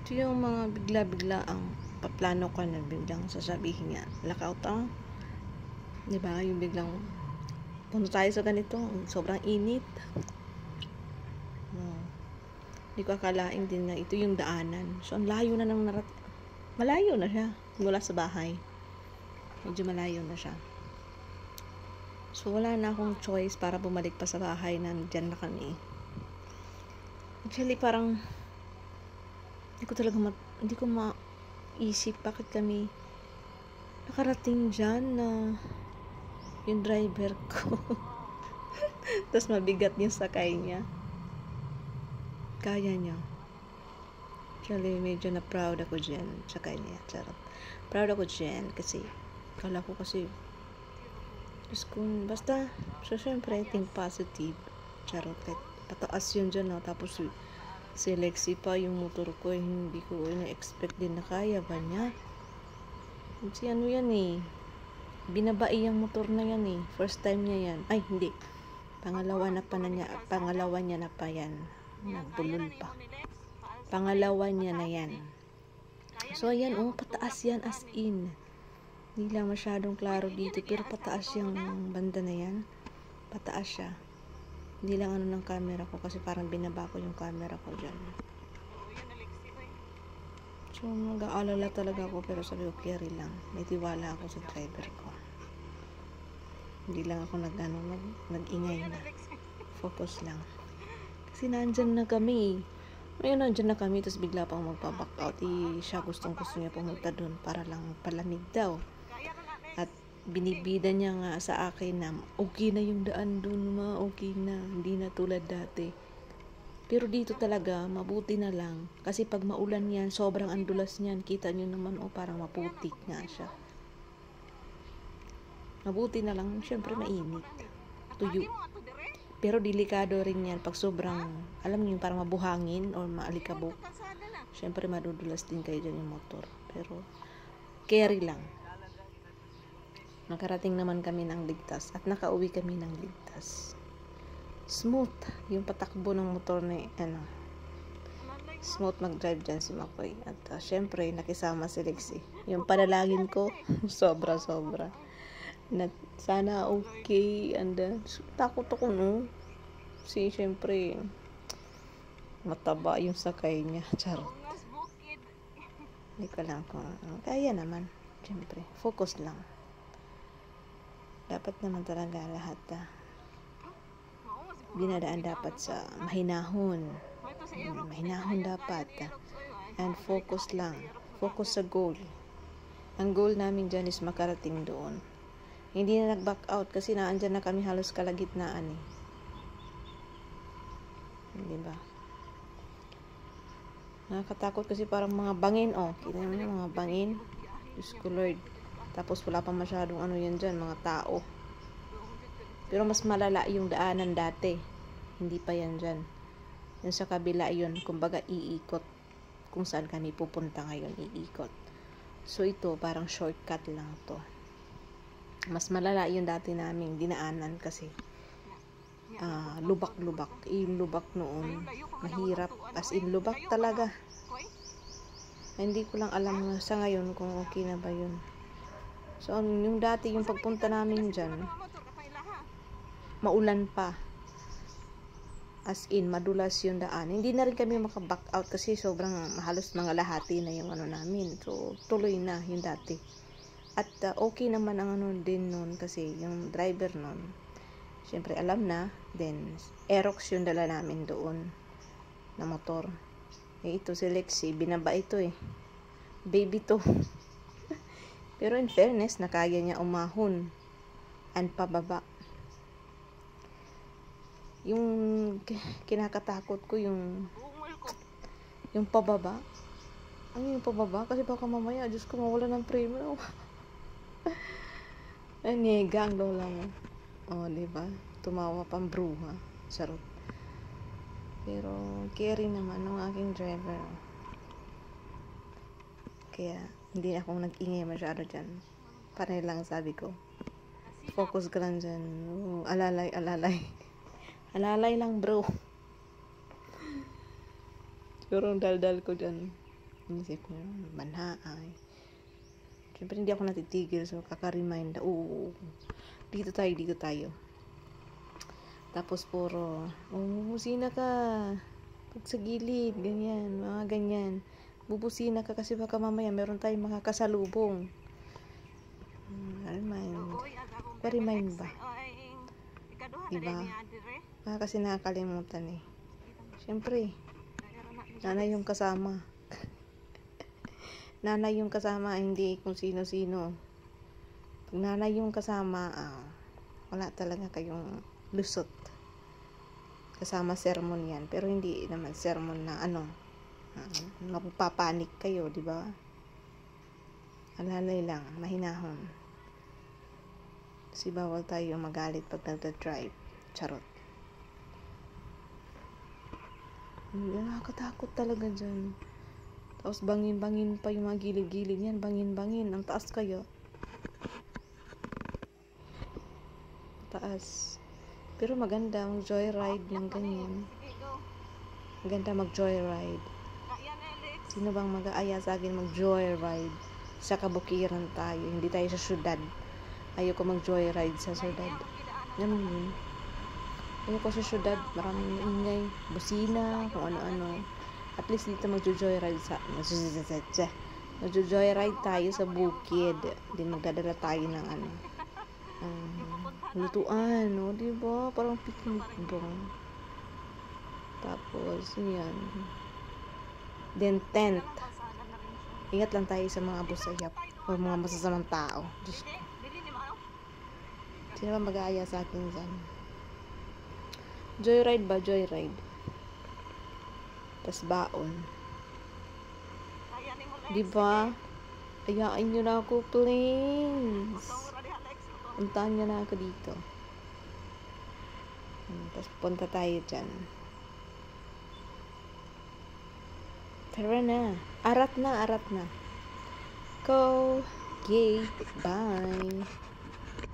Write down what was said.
Ito yung mga bigla-bigla ang paplano ka na biglang sasabihin niya, lockout ang, di ba? Yung biglang punta tayo sa ganito, sobrang init. Hindi ko akalain din na ito yung daanan. So, ang layo na ng malayo na siya mula sa bahay. Medyo malayo na siya. So, wala na akong choice para bumalik pa sa bahay na dyan na kami. Actually, parang hindi ko maisip bakit kami nakarating dyan na yung driver ko. Tapos mabigat yung sakay niya. Kaya niya. Actually, medyo na proud ako dyan sa kanya. Charot. Proud ako dyan kasi kala ko kasi basta, so syempre, think positive. Charot. Kahit pataas yun dyan, no? Tapos si Lexi pa, yung motor ko, hindi ko ina-expect din na kaya ba niya. Kasi ano yan eh, binabai yung motor na yan eh. First time niya yan. Ay, hindi. Pangalawa niya na pa yan. Nagbulol pa. Pangalawa niya na yan. So, ayan, pataas yan as in. Hindi lang masyadong klaro dito, pero pataas yung banda na yan. Pataas siya. Hindi lang ng camera ko kasi parang binaba ko yung camera ko dyan. So, nag-aalala talaga ako pero sabi ko, carry lang. May tiwala ako sa driver ko. Hindi lang ako nag-ingay na. Focus lang. Kasi nandyan na kami. Ngayon nandyan na kami, tapos bigla pang magpa-back out. Siya gusto niya pumunta doon para lang palamig daw. At binibida niya nga sa akin na okay na yung daan doon, okay na. Hindi na tulad dati. Pero dito talaga, mabuti na lang. Kasi pag maulan yan, sobrang andulas niyan. Kita nyo naman, parang maputik nga siya. Mabuti na lang, syempre mainit. Tuyo. Pero delikado rin yan pag sobrang, alam niyo, parang mabuhangin or maalikabok. Syempre madudulas din kayo dyan yung motor. Pero, carry lang. Nakarating naman kami ng ligtas at nakauwi kami ng ligtas. Smooth yung patakbo ng motor ni smooth mag-drive dyan si Makoy. At syempre nakisama si Lexi. Yung panalangin ko sobra na sana okay. And takot ako, no? Si syempre mataba yung sakay niya. Charot. Hindi ko lang kung kaya naman. Syempre focus lang. Dapat naman talaga lahat dinadaan dapat sa mahinahon. Mahinahon dapat. And focus lang. Focus sa goal. Ang goal namin dyan is makarating doon. Hindi na nag-back out kasi naandyan na kami halos kalagitnaan eh. Diba? Nakakatakot kasi parang mga bangin, kita mo yung mga bangin. Diyos ko Lord. Tapos wala pa masyadong yan dyan, mga tao. Pero mas malala yung daanan dati. Hindi pa yan dyan. Yung sa kabila yun, kumbaga iikot. Kung saan kami pupunta ngayon, iikot. So ito, parang shortcut lang to. Mas malala yung dati naming dinaanan kasi lubak-lubak. Yung lubak noon, mahirap. As in, lubak talaga. Hindi ko lang alam sa ngayon kung okay na ba yun. So, yung dati, yung pagpunta namin dyan, maulan pa. As in, madulas yung daan. Hindi na rin kami maka-back out kasi sobrang halos mga lahati na yung namin. So, tuloy na yung dati. At okay naman ang din nun kasi yung driver nun, syempre alam na. Then, Aerox yung dala namin doon na motor. Ito si Lexi, binaba ito eh. Baby to. Pero in fairness, nakaya niya umahon and pababa. Yung kinakatakot ko yung pababa. Ano yung pababa? Kasi baka mamaya, Diyos ko, mawala ng premyo. Nega ang lola mo. Diba? Tumawa pang bruha. Charot. Pero, carry naman ng aking driver. Kaya, hindi akong nag-ingay masyado dyan. Panay lang sabi ko. Focus ka lang dyan. Alalay. Alalay lang, bro. Pero daldal ko dyan. Inisip ko, banha ay. Siyempre hindi ako natitigil, so kaka-remind, oo, dito tayo. Tapos puro, busina ka, pag sa gilid, ganyan, mga ganyan. Bubusina ka kasi baka mamaya meron tayong makakasalubong. Pa-remind ba? Diba? Kasi nakakalimutan eh. Siyempre, nanay yung kasama. Nanay yung kasama, hindi kung sino-sino. Pag nanay yung kasama, wala talaga kayong lusot. Kasama sermon yan. Pero hindi naman sermon na mapapanik kayo, di ba? Alalay lang, mahinahon. Kasi bawal tayo magalit pag nagda-drive. Charot. Nakakatakot talaga dyan. Tapos bangin-bangin pa yung mga gilid-gilid yan. Bangin-bangin. Ang taas kayo. Taas. Pero maganda mag-joyride ng ganyan. Maganda mag-joyride. Sino bang mag-aaya sa akin mag-joyride? Sa kabukiran tayo. Hindi tayo sa syudad. Ayoko mag-joyride sa syudad. Ganun yun. Ayoko sa syudad. Maraming ingay. Busina. Kung ano-ano. At least dito mag-joyride mag-joyride tayo sa bukid. Din magdadala tayo ng lutuan, no? Diba? Parang picnic ba? Tapos, yan. Then, tent. Ingat lang tayo sa mga busayap o mga masasamang tao. Diyos ko. Sino ba mag-aaya sa akin dyan? Joyride ba? Joyride. Tas baon. Diba? Ayaan nyo na ako, please. Puntahan nyo na ako dito. Tas punta tayo dyan. Tara na. Arat na. Go. Yay. Bye.